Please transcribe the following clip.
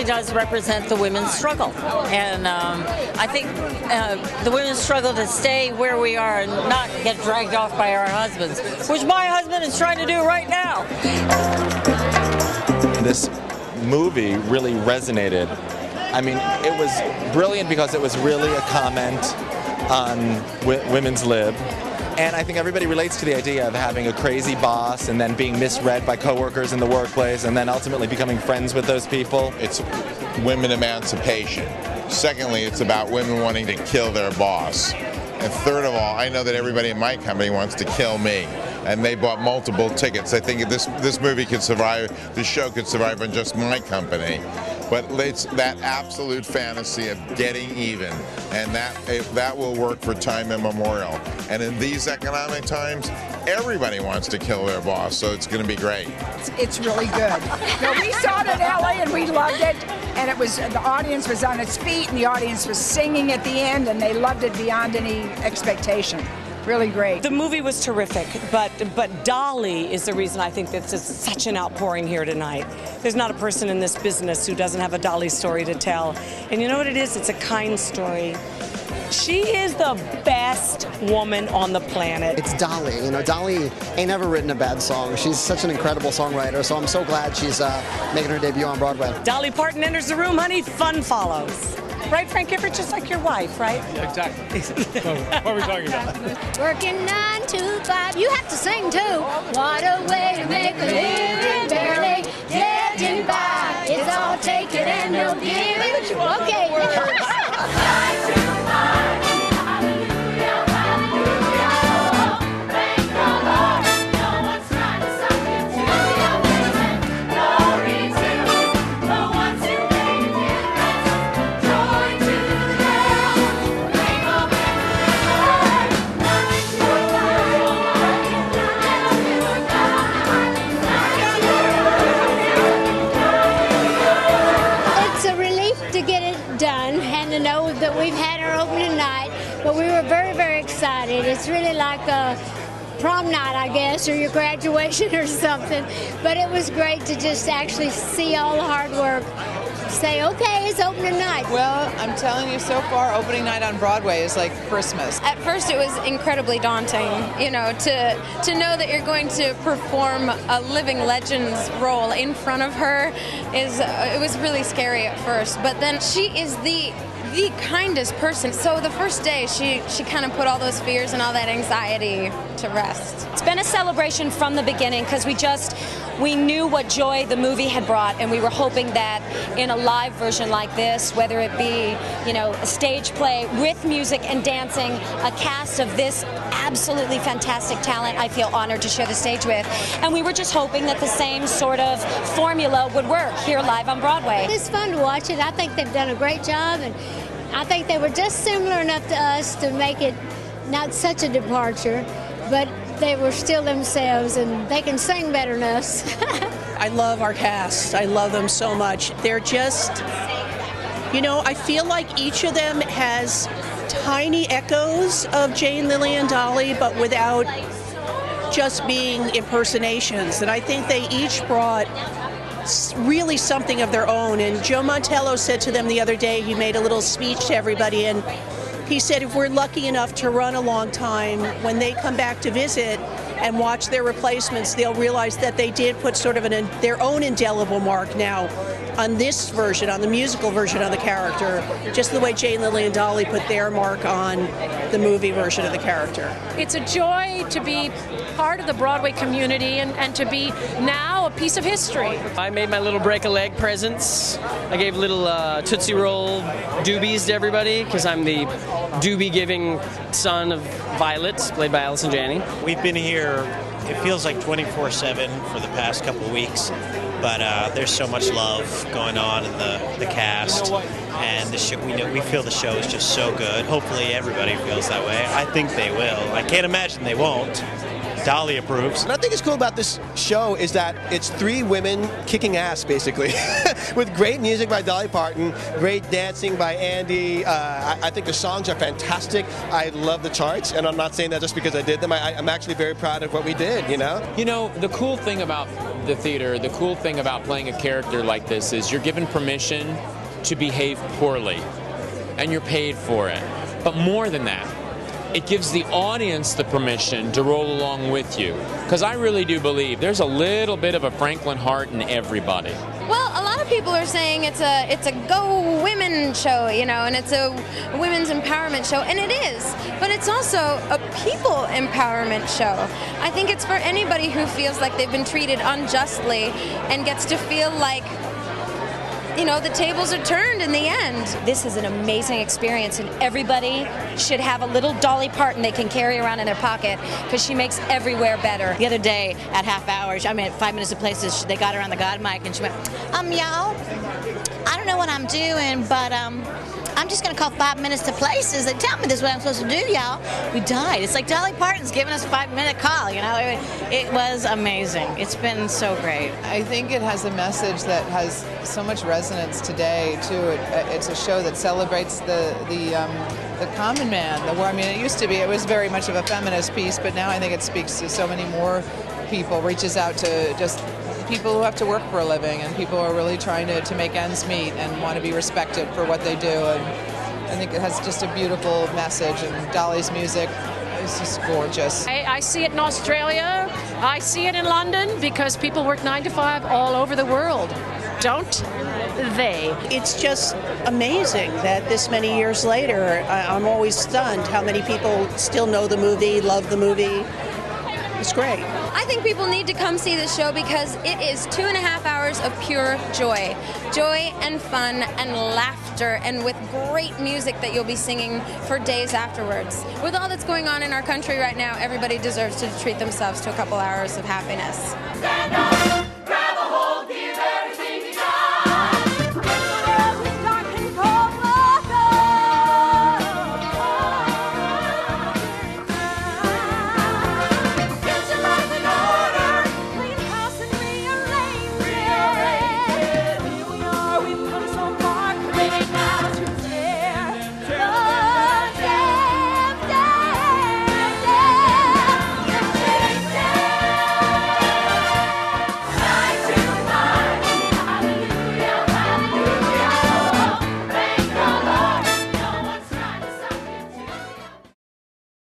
Does represent the women's struggle, and I think the women's struggle to stay where we are and not get dragged off by our husbands, which my husband is trying to do right now. This movie really resonated. I mean, it was brilliant because it was really a comment on women's lib. And I think everybody relates to the idea of having a crazy boss and then being misread by coworkers in the workplace and then ultimately becoming friends with those people. It's women emancipation. Secondly, it's about women wanting to kill their boss. And third of all, I know that everybody in my company wants to kill me. And they bought multiple tickets. I think this movie could survive, this show could survive on just my company. But it's that absolute fantasy of getting even, and that will work for time immemorial. And in these economic times, everybody wants to kill their boss, so it's going to be great. It's really good. No, we saw it in LA and we loved it, and it was, the audience was on its feet, and the audience was singing at the end, and they loved it beyond any expectation. Really great. The movie was terrific, but Dolly is the reason I think that it's such an outpouring here tonight. There's not a person in this business who doesn't have a Dolly story to tell. And you know what it is? It's a kind story. She is the best woman on the planet. It's Dolly. You know, Dolly ain't never written a bad song. She's such an incredible songwriter, so I'm so glad she's making her debut on Broadway. Dolly Parton enters the room, honey, fun follows. Right, Frank Gifford, just like your wife, right? Yeah, exactly. What are we talking about? Working 9 to 5. You have to sing too. What a way to make a living, barely getting by. It's all take it and no giving. Okay. 9 to 5. Hallelujah, hallelujah. Thank the Lord. No one's trying to suck it to your living. Glory to the ones who made it. To know that we've had our opening night, but we were very, very excited. It's really like a prom night, I guess, or your graduation or something. But it was great to just actually see all the hard work. Say, okay, it's opening night. Well, I'm telling you, so far, opening night on Broadway is like Christmas. At first, it was incredibly daunting, you know, to know that you're going to perform a living legend's role in front of her it was really scary at first. But then she is the kindest person. So the first day, she kind of put all those fears and all that anxiety to rest. It's been a celebration from the beginning because we knew what joy the movie had brought, and we were hoping that in a live version like this, whether it be, you know, a stage play with music and dancing, a cast of this absolutely fantastic talent I feel honored to share the stage with. And we were just hoping that the same sort of formula would work here live on Broadway. It's fun to watch it. I think they've done a great job, and I think they were just similar enough to us to make it not such a departure, but they were still themselves, and they can sing better than us. I love our cast. I love them so much. They're just, you know, I feel like each of them has tiny echoes of Jane, Lily, and Dolly, but without just being impersonations. And I think they each brought really something of their own. And Joe Mantello said to them the other day, he made a little speech to everybody, and he said if we're lucky enough to run a long time, when they come back to visit and watch their replacements, they'll realize that they did put sort of their own indelible mark now on this version, on the musical version of the character, just the way Jane, Lily, and Dolly put their mark on the movie version of the character. It's a joy to be part of the Broadway community and to be now a piece of history. I made my little break-a-leg presents. I gave little Tootsie Roll doobies to everybody because I'm the doobie-giving son of Violet, played by Allison Janney. We've been here, it feels like 24/7 for the past couple of weeks, but there's so much love going on in the cast, and the show, we feel the show is just so good. Hopefully everybody feels that way. I think they will. I can't imagine they won't. Dolly approves. What I think is cool about this show is that it's 3 women kicking ass, basically, with great music by Dolly Parton, great dancing by Andy. I think the songs are fantastic. I love the charts, and I'm not saying that just because I did them. I'm actually very proud of what we did, you know? You know, the cool thing about the theater, the cool thing about playing a character like this is you're given permission to behave poorly, and you're paid for it. But more than that, it gives the audience the permission to roll along with you. Because I really do believe there's a little bit of a Franklin Hart in everybody. Well, a lot of people are saying it's a go women show, you know, and it's a women's empowerment show, and it is. But it's also a people empowerment show. I think it's for anybody who feels like they've been treated unjustly and gets to feel like, you know, the tables are turned in the end. This is an amazing experience, and everybody should have a little Dolly Parton they can carry around in their pocket, because she makes everywhere better. The other day at half hour, 5 minutes of places, they got her on the God mic and she went, y'all, I don't know what I'm doing, but I'm just going to call 5 minutes to places. They tell me this is what I'm supposed to do, y'all. We died. It's like Dolly Parton's giving us a 5-minute call, you know. It was amazing. It's been so great. I think it has a message that has so much resonance today, too. It's a show that celebrates the common man. I mean, it was very much of a feminist piece, but now I think it speaks to so many more people, reaches out to just people who have to work for a living, and people who are really trying to make ends meet and want to be respected for what they do. And I think it has just a beautiful message, and Dolly's music is just gorgeous. I see it in Australia. I see it in London, because people work 9 to 5 all over the world. Don't they? It's just amazing that this many years later, I'm always stunned how many people still know the movie, love the movie. It's great. I think people need to come see this show because it is 2.5 hours of pure joy. Joy and fun and laughter, and with great music that you'll be singing for days afterwards. With all that's going on in our country right now, everybody deserves to treat themselves to a couple hours of happiness.